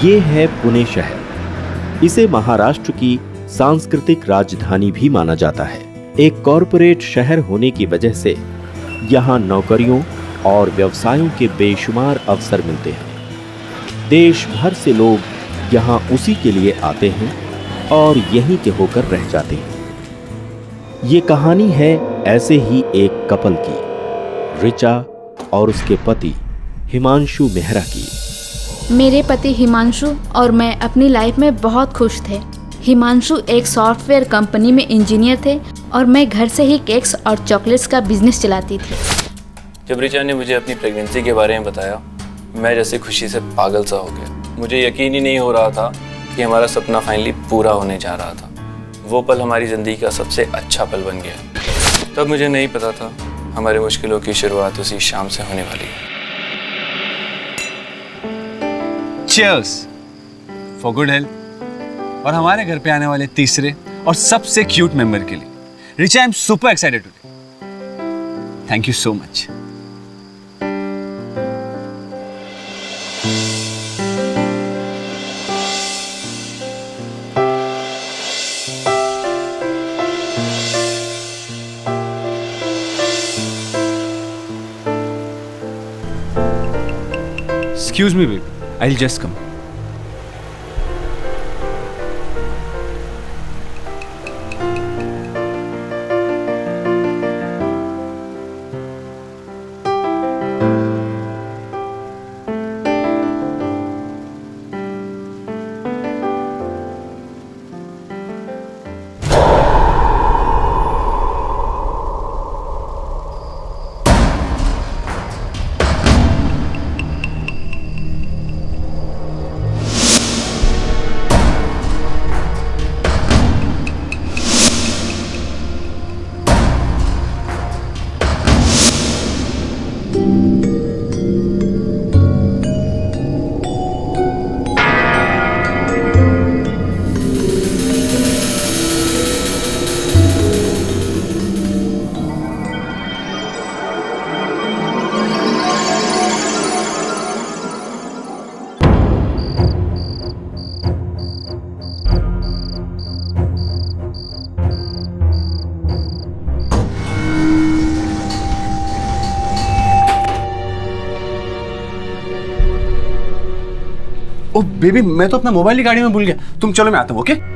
ये है पुणे शहर। इसे महाराष्ट्र की सांस्कृतिक राजधानी भी माना जाता है। एक कॉरपोरेट शहर होने की वजह से यहाँ नौकरियों और व्यवसायों के बेशुमार अवसर मिलते हैं। देश भर से लोग यहाँ उसी के लिए आते हैं और यहीं के होकर रह जाते हैं। ये कहानी है ऐसे ही एक कपल की, रिचा और उसके पति हिमांशु मेहरा की। मेरे पति हिमांशु और मैं अपनी लाइफ में बहुत खुश थे। हिमांशु एक सॉफ्टवेयर कंपनी में इंजीनियर थे और मैं घर से ही केक्स और चॉकलेट्स का बिजनेस चलाती थी। जब रिचा ने मुझे अपनी प्रेगनेंसी के बारे में बताया, मैं जैसे खुशी से पागल सा हो गया। मुझे यकीन ही नहीं हो रहा था कि हमारा सपना फाइनली पूरा होने जा रहा था। वो पल हमारी ज़िंदगी का सबसे अच्छा पल बन गया। तब मुझे नहीं पता था हमारी मुश्किलों की शुरुआत उसी शाम से होने वाली है। Cheers for good health और हमारे घर पे आने वाले तीसरे और सबसे क्यूट मेंबर के लिए। Richa, I am super excited today. Thank you so much. Excuse me, baby. I'll just come. Oh baby, मैं तो अपना मोबाइल ही गाड़ी में भूल गया। तुम चलो, मैं आता हूँ। ओके?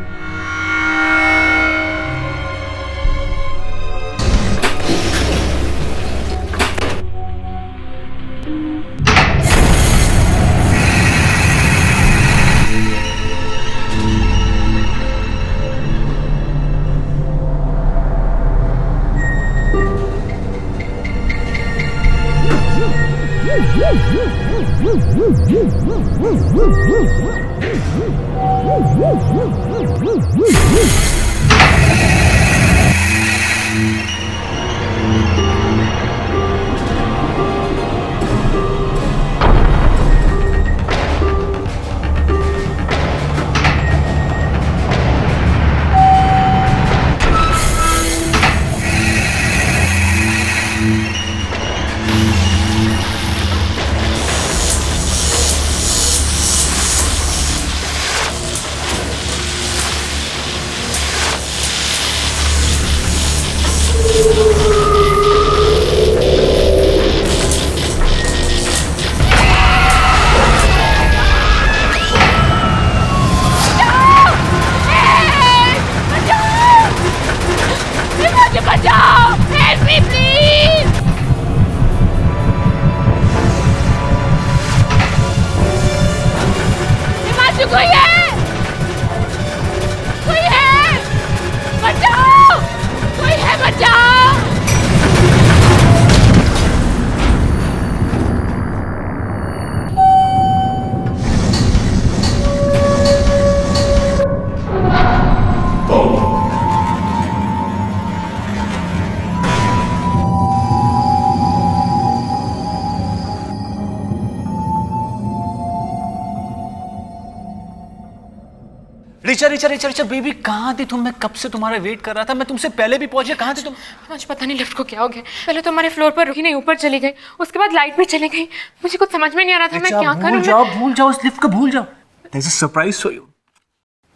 रिचा रिचा रिचा रिचा बेबी, कहाँ थी तुम? मैं कब से तुम्हारा वेट कर रहा था। मैं तुमसे पहले भी पहुंच गया। कहाँ थी तुम? मुझे पता नहीं लिफ्ट को क्या हो गया। पहले तो हमारे फ्लोर पर रुकी नहीं, ऊपर चली गई, उसके बाद लाइट भी चली गई। मुझे कुछ समझ में नहीं आ रहा था मैं क्या करूं। भूल जाओ इस लिफ्ट को, भूल जाओ। there's a surprise for you.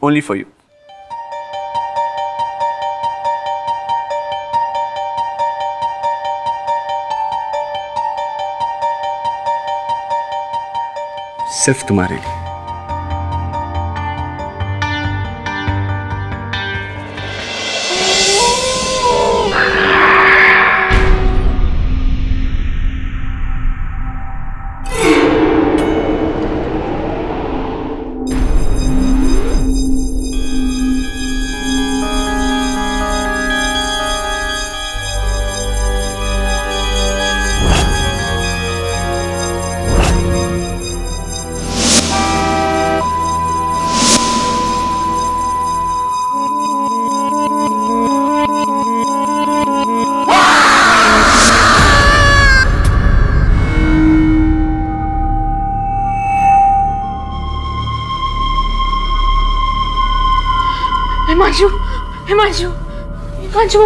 Only for you. सिर्फ तुम्हारे लिए। हिमांशु, हिमांशु, हिमांशु,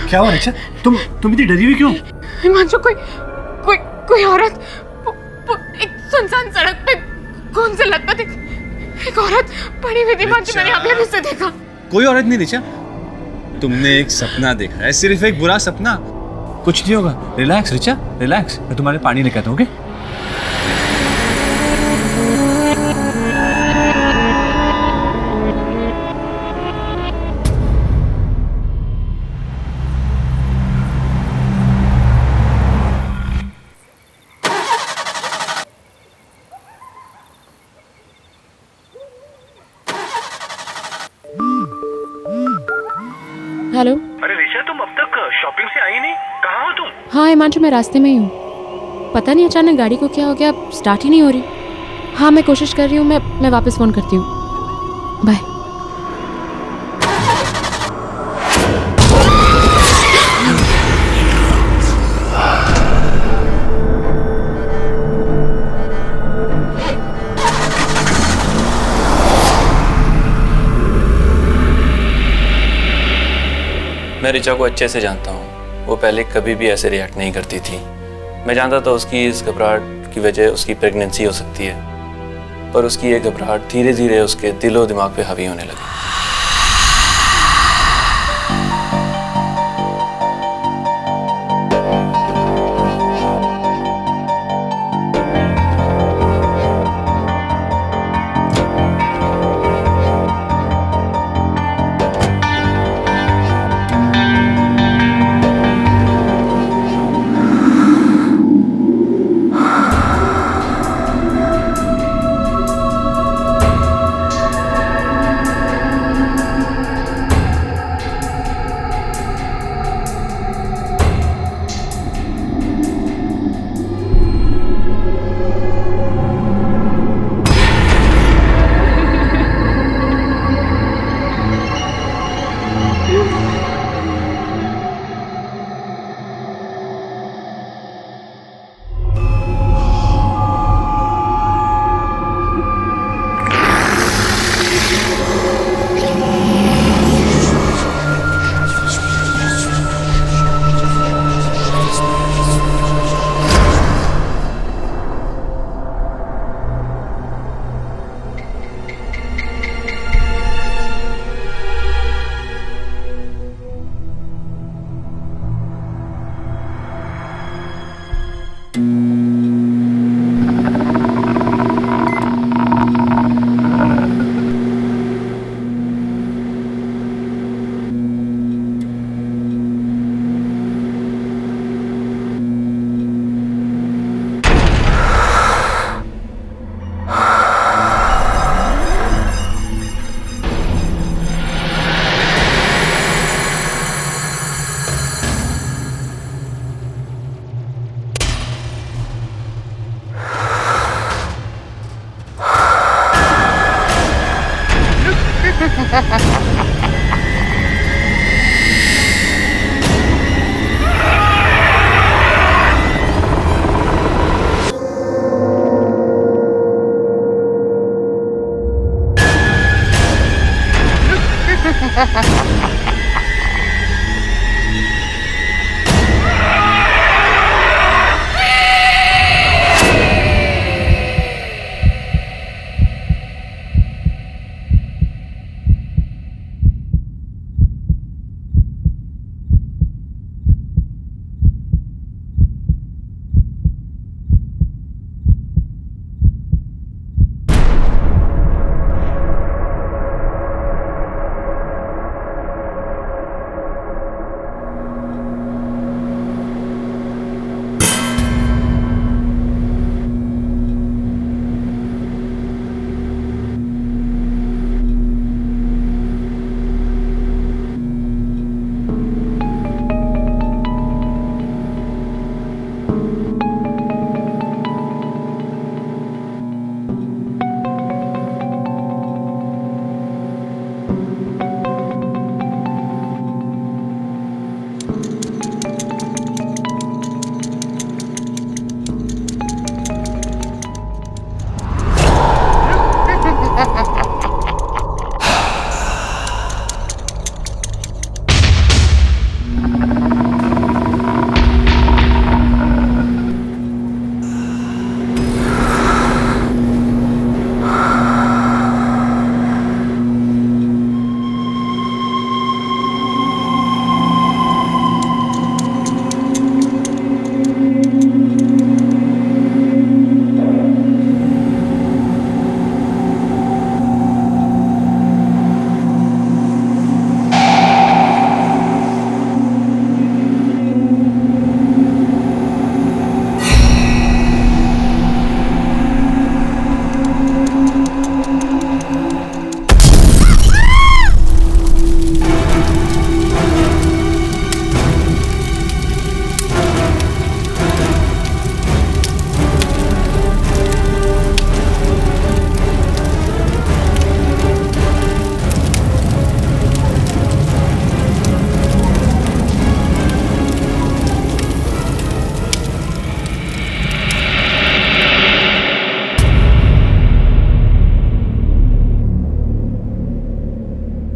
क्या हुआ रिचा? तुम इतनी डरी हुई क्यों? हिमांशु, कोई औरत एक सुनसान सड़क पे खून से लथपथ एक औरत पड़ी हुई थी। हिमांशु, मैंने अभी उसे देखा। कोई औरत नहीं रिचा, तुमने एक सपना देखा है, सिर्फ एक बुरा सपना। कुछ नहीं होगा, रिलैक्स रिचा, रिलैक्स। मैं तुम्हारे पानी लेकर आता हूँ, ओके? हेलो। अरे ऋचा, तुम अब तक शॉपिंग से आई नहीं, कहाँ हो तुम? हाँ हिमांशु, मैं रास्ते में ही हूँ। पता नहीं अचानक गाड़ी को क्या हो गया, स्टार्ट ही नहीं हो रही। हाँ मैं कोशिश कर रही हूँ, मैं वापस फ़ोन करती हूँ। बाय। मैं ऋचा को अच्छे से जानता हूँ। वो पहले कभी भी ऐसे रिएक्ट नहीं करती थी। मैं जानता था उसकी इस घबराहट की वजह उसकी प्रेगनेंसी हो सकती है, पर उसकी ये घबराहट धीरे धीरे उसके दिलो दिमाग पे हावी होने लगी।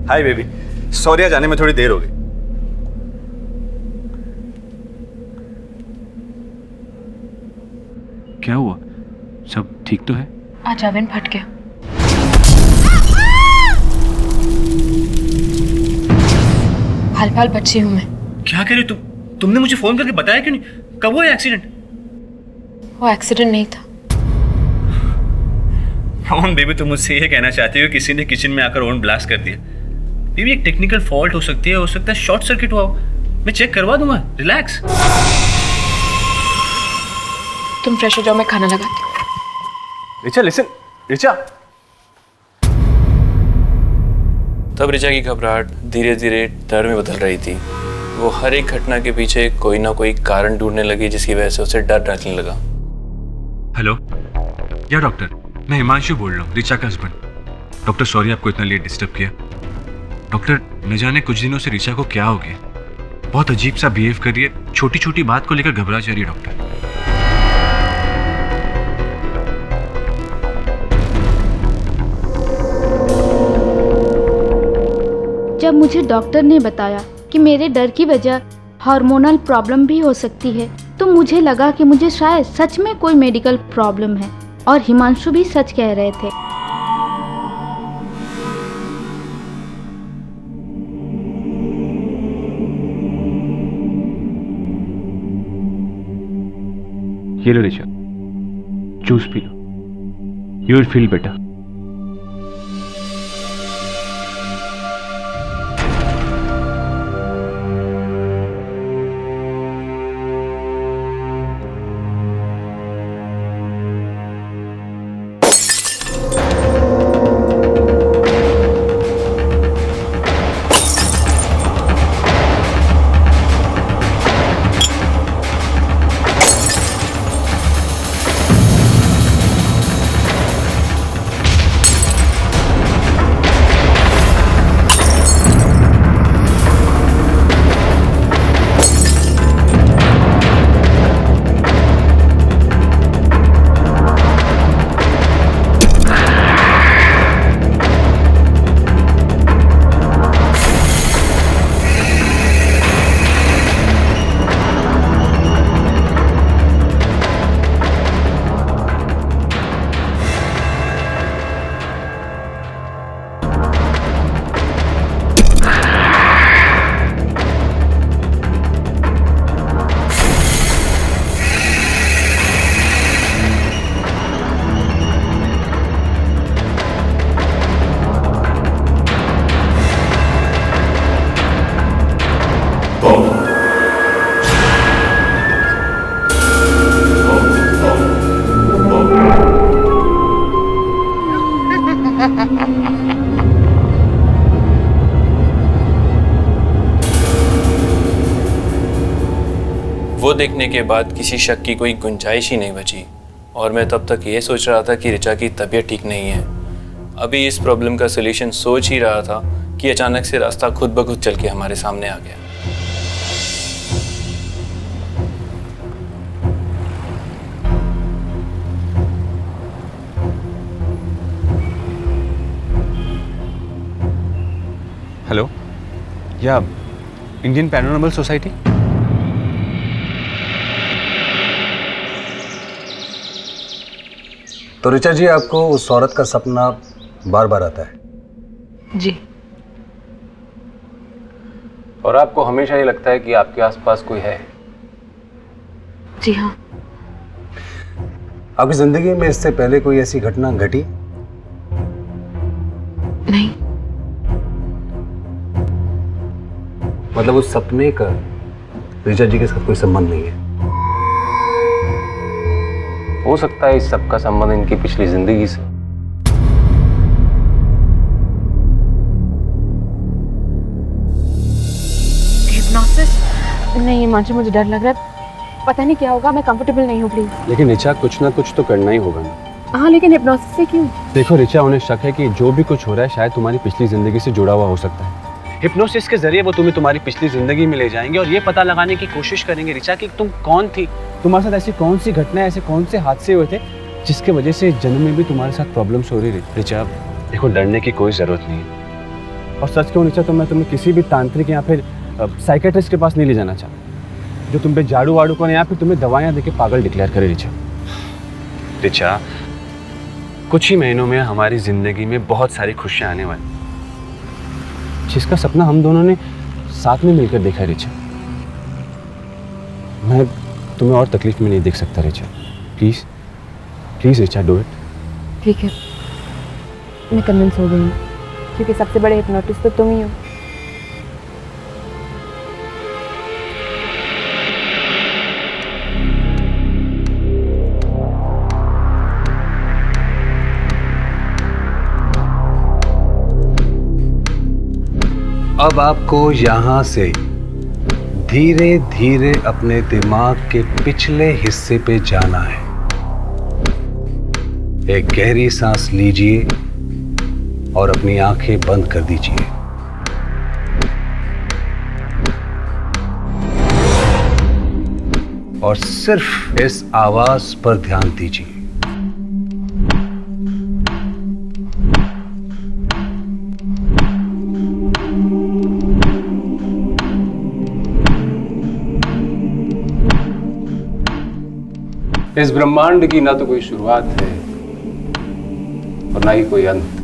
हाय बेबी, सॉरी आज आने में थोड़ी देर हो गई। क्या हुआ? सब ठीक तो है? आज ओवन फट गया। हाल बच्ची हूँ मैं। क्या कह रही तुम? तुमने मुझे फोन करके बताया क्यों नहीं? कब हुआ एक्सीडेंट? वो एक्सीडेंट नहीं था। कौन बेबी, तुम मुझसे ये कहना चाहती हो किसी ने किचन में आकर ओवन ब्लास्ट कर दिया? बेबी एक टेक्निकल फॉल्ट हो सकती है, हो सकता है शॉर्ट सर्किट हुआ हो। मैं चेक करवा दूंगा, रिलैक्स। तुम फ्रेश हो जाओ, मैं खाना लगाती हूँ। रिचा लिसन, रिचा। तब रिचा की घबराहट धीरे धीरे डर में बदल रही थी। वो हर एक घटना के पीछे कोई ना कोई कारण ढूंढने लगी जिसकी वजह से उसे डर डालने लगा। हेलो, या डॉक्टर, मैं हिमांशु बोल रहा हूँ, रिचा का हस्बैंड। डॉक्टर सॉरी आपको इतना लेट डिस्टर्ब किया। डॉक्टर न जाने कुछ दिनों से रिचा को क्या हो गया, बहुत अजीब सा बिहेव कर रही है, छोटी छोटी बात को लेकर घबरा जा रही है डॉक्टर। जब मुझे डॉक्टर ने बताया कि मेरे डर की वजह हार्मोनल प्रॉब्लम भी हो सकती है, तो मुझे लगा कि मुझे शायद सच में कोई मेडिकल प्रॉब्लम है, और हिमांशु भी सच कह रहे थे। ये लो रिचा, जूस पी लो, यू विल फील बेटर। वो देखने के बाद किसी शक की कोई गुंजाइश ही नहीं बची, और मैं तब तक ये सोच रहा था कि रिचा की तबीयत ठीक नहीं है। अभी इस प्रॉब्लम का सलूशन सोच ही रहा था कि अचानक से रास्ता खुद ब खुद चल के हमारे सामने आ गया। हेलो, या इंडियन पैरानॉर्मल सोसाइटी? तो रिचा जी, आपको उस औरत का सपना बार बार आता है? जी। और आपको हमेशा ये लगता है कि आपके आसपास कोई है? जी हाँ। आपकी जिंदगी में इससे पहले कोई ऐसी घटना घटी? नहीं। मतलब उस सपने का रिचा जी के साथ कोई संबंध नहीं है? हो सकता है इस सब का संबंध इनकी पिछली जिंदगी से। हिप्नोसिस? नहीं हिमांशु, मुझे डर लग रहा है, पता नहीं क्या होगा, मैं कंफर्टेबल नहीं हूँ, प्लीज। लेकिन रिचा, कुछ ना कुछ तो करना ही होगा ना। हाँ, लेकिन हिप्नोसिस से क्यों? देखो रिचा, उन्हें शक है कि जो भी कुछ हो रहा है शायद तुम्हारी पिछली जिंदगी से जुड़ा हुआ हो सकता है। हिप्नोसिस के जरिए वो तुम्हें तुम्हारी पिछली जिंदगी में ले जाएंगे और ये पता लगाने की कोशिश करेंगे रिचा कि तुम कौन थी, तुम्हारे साथ ऐसी कौन सी घटनाएं, ऐसे कौन से हादसे हुए थे जिसके वजह से जन्म में भी तुम्हारे साथ प्रॉब्लम्स हो रही। रिचा देखो, डरने की कोई जरूरत नहीं है। और सच कहूँ ऋचा तो मैं तुम्हें किसी भी तांत्रिक या फिर साइकेट्रिस्ट के पास नहीं ले जाना चाहता जो तुम पे झाड़ू वाड़ू को या फिर तुम्हें दवाइयाँ देके पागल डिक्लेयर करे। ऋचा कुछ ही महीनों में हमारी जिंदगी में बहुत सारी खुशियाँ आने वाली, जिसका सपना हम दोनों ने साथ में मिलकर देखा। ऋचा मैं तुम्हें और तकलीफ में नहीं देख सकता। Richa please please Richa do it. ठीक है, मैं कन्विंस हो गई हूँ, क्योंकि सबसे बड़े हिप्नोटिस्ट तो तुम ही हो। अब आपको यहाँ से धीरे धीरे अपने दिमाग के पिछले हिस्से पे जाना है। एक गहरी सांस लीजिए और अपनी आंखें बंद कर दीजिए। और सिर्फ इस आवाज पर ध्यान दीजिए। इस ब्रह्मांड की ना तो कोई शुरुआत है और ना ही कोई अंत।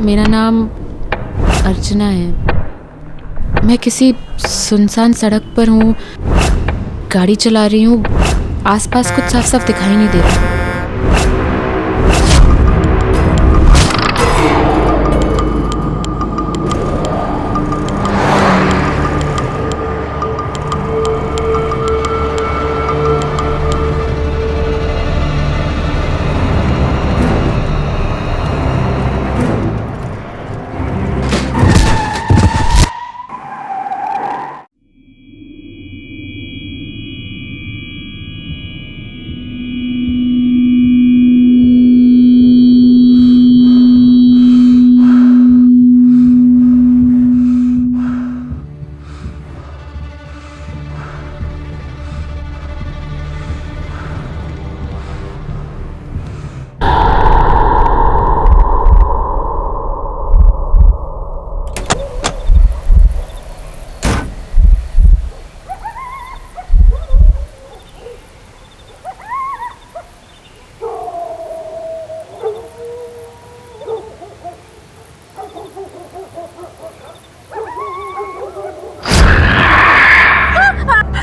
मेरा नाम अर्चना है। मैं किसी सुनसान सड़क पर हूँ, गाड़ी चला रही हूँ, आसपास कुछ साफ साफ दिखाई नहीं दे रहा।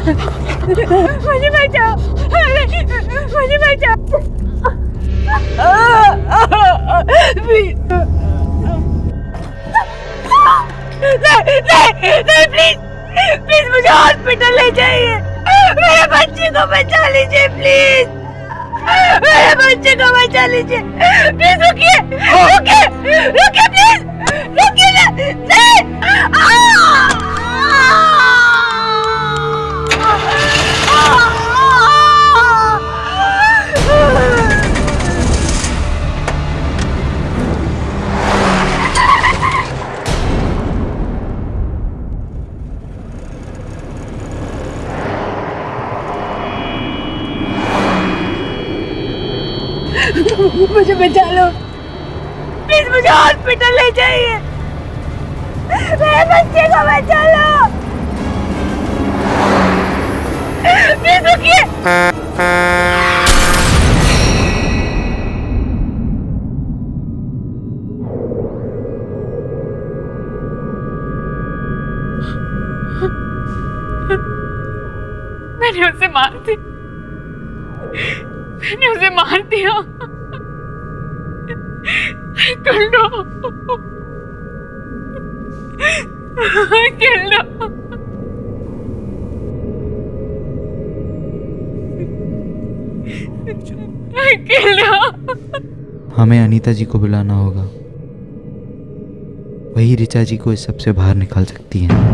मुझे बचाओ, मुझे बचाओ। नहीं प्लीज प्लीज मुझे हॉस्पिटल ले जाइए। मेरे बच्चे को बचा लीजिए प्लीज, मेरे बच्चे को बचा लीजिए प्लीज। रुकिए रुकिए रुकिए प्लीज, रुकिए नहीं। मुझे बचा लो प्लीज, मुझे हॉस्पिटल ले जाइए। मेरे बच्चे को बचा लो प्लीज। रुकिए मैंने उसे मार दी, मैंने उसे मार दिया। कर लो, कर लो। कर लो। हमें अनीता जी को बुलाना होगा, वही ऋचा जी को इस सब से बाहर निकाल सकती हैं।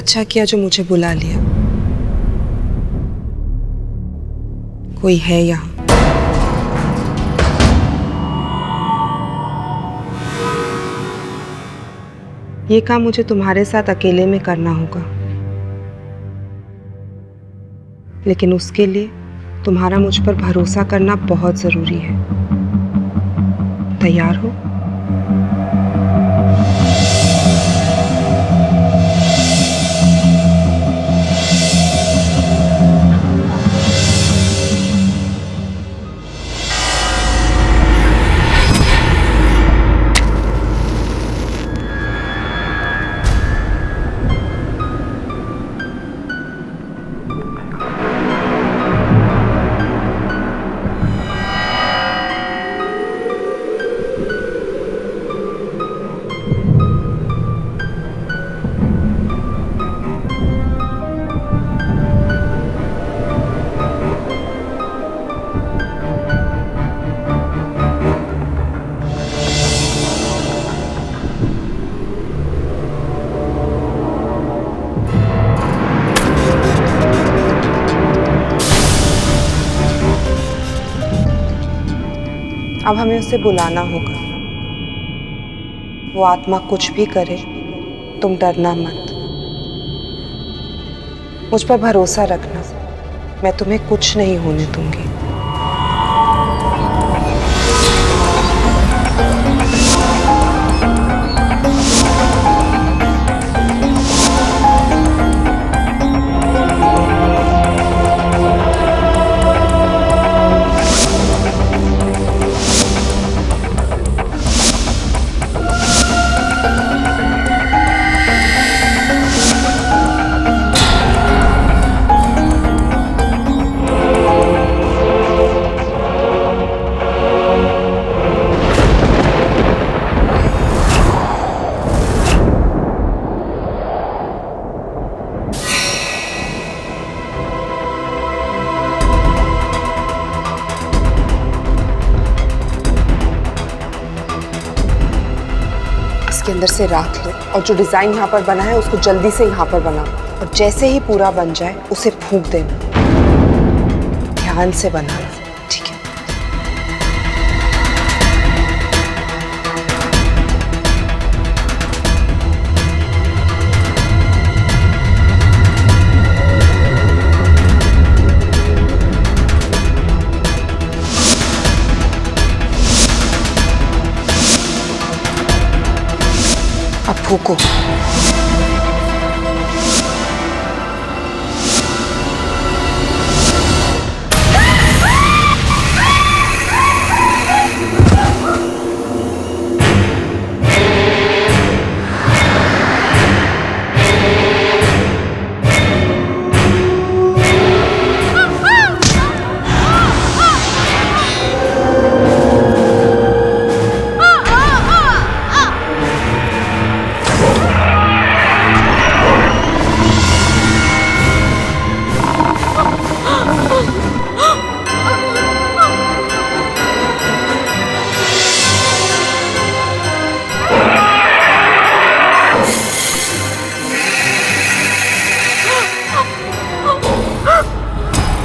अच्छा किया जो मुझे बुला लिया। कोई है यहाँ। ये काम मुझे तुम्हारे साथ अकेले में करना होगा, लेकिन उसके लिए तुम्हारा मुझ पर भरोसा करना बहुत जरूरी है। तैयार हो? अब हमें उसे बुलाना होगा। वो आत्मा कुछ भी करे, तुम डरना मत। मुझ पर भरोसा रखना, मैं तुम्हें कुछ नहीं होने दूंगी। इसके अंदर से राख लो और जो डिजाइन यहाँ पर बना है उसको जल्दी से यहाँ पर बनाओ, और जैसे ही पूरा बन जाए उसे फूंक देना। ध्यान से बनाना, ठीक है? अब फूको।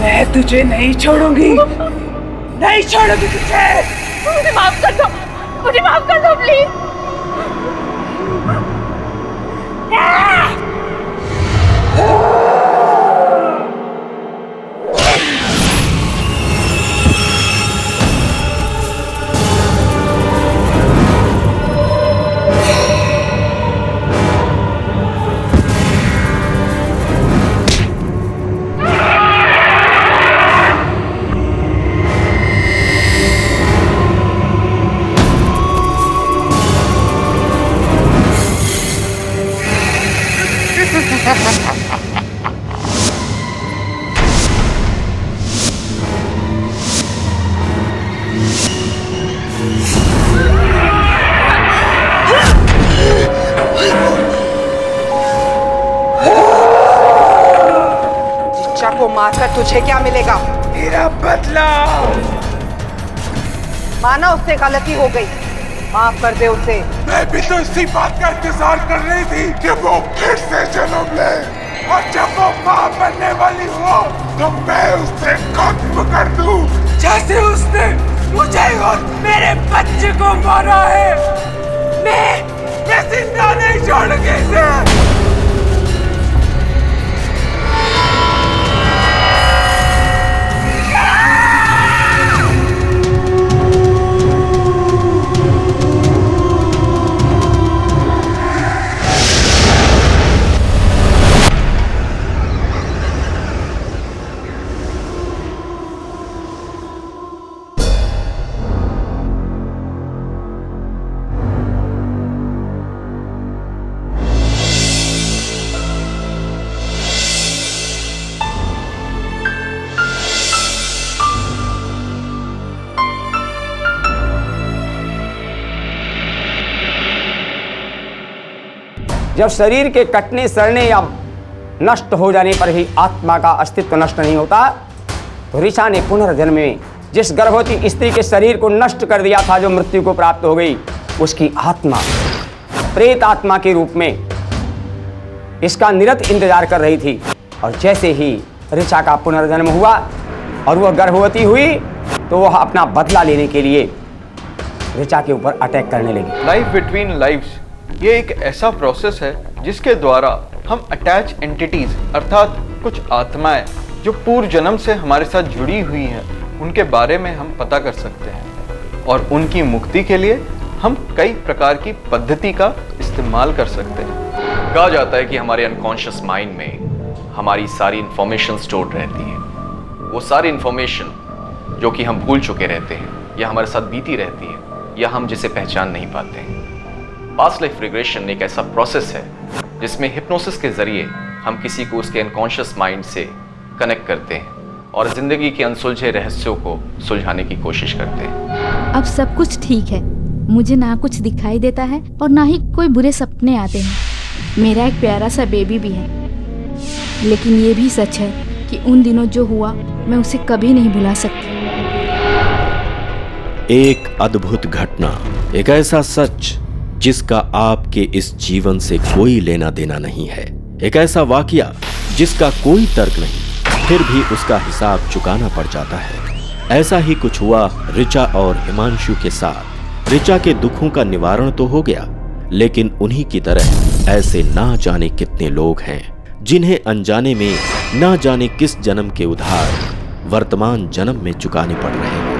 मैं तुझे नहीं छोड़ूंगी, नहीं छोड़ूंगी तुझे। मुझे माफ कर दो, मुझे माफ कर दो प्लीज। रिचा को मारकर तुझे क्या मिलेगा? मेरा बदला। माना उससे गलती हो गई, माफ कर दे उसे। मैं भी तो इसी बात का इंतजार कर रही थी कि वो फिर से जन्म ले, और जब वो माँ बनने वाली हो तो मैं उसे खत्म कर दूं, जैसे उसने मुझे और मेरे बच्चे को मारा है। मैं जिंदा नहीं छोड़ूंगी इसे। जब शरीर के कटने, सड़ने या नष्ट हो जाने पर ही आत्मा का अस्तित्व नष्ट नहीं होता, तो ऋचा ने पुनर्जन्म में जिस गर्भवती स्त्री के शरीर को नष्ट कर दिया था, जो मृत्यु को प्राप्त हो गई, उसकी आत्मा प्रेत आत्मा के रूप में इसका निरंतर इंतजार कर रही थी। और जैसे ही ऋचा का पुनर्जन्म हुआ और वह गर्भवती हुई, तो वह अपना बदला लेने के लिए ऋचा के ऊपर अटैक करने लगी। लाइफ बिटवीन लाइव्स ये एक ऐसा प्रोसेस है जिसके द्वारा हम अटैच एंटिटीज अर्थात कुछ आत्माएं जो पूर्व जन्म से हमारे साथ जुड़ी हुई हैं, उनके बारे में हम पता कर सकते हैं, और उनकी मुक्ति के लिए हम कई प्रकार की पद्धति का इस्तेमाल कर सकते हैं। कहा जाता है कि हमारे अनकॉन्शियस माइंड में हमारी सारी इंफॉर्मेशन स्टोर रहती है। वो सारी इंफॉर्मेशन जो कि हम भूल चुके रहते हैं या हमारे साथ बीती रहती है या हम जिसे पहचान नहीं पाते हैं। पास्ट लाइफ रिग्रेशन एक ऐसा प्रोसेस है जिसमें हिप्नोसिस के जरिए हम किसी को उसके अनकॉन्शियस माइंड से कनेक्ट करते हैं और जिंदगी के अनसुलझे रहस्यों को सुलझाने की कोशिश करते हैं। अब सब कुछ ठीक है, मुझे ना कुछ दिखाई देता है और ना ही कोई बुरे सपने आते हैं। मेरा एक प्यारा सा बेबी भी है, लेकिन ये भी सच है कि उन दिनों जो हुआ मैं उसे कभी नहीं भुला सकती। एक अद्भुत घटना, एक ऐसा सच जिसका आपके इस जीवन से कोई लेना देना नहीं है, एक ऐसा वाकया जिसका कोई तर्क नहीं, फिर भी उसका हिसाब चुकाना पड़ जाता है। ऐसा ही कुछ हुआ ऋचा और हिमांशु के साथ। ऋचा के दुखों का निवारण तो हो गया, लेकिन उन्हीं की तरह ऐसे ना जाने कितने लोग हैं जिन्हें अनजाने में ना जाने किस जन्म के उधार वर्तमान जन्म में चुकाने पड़ रहे हैं।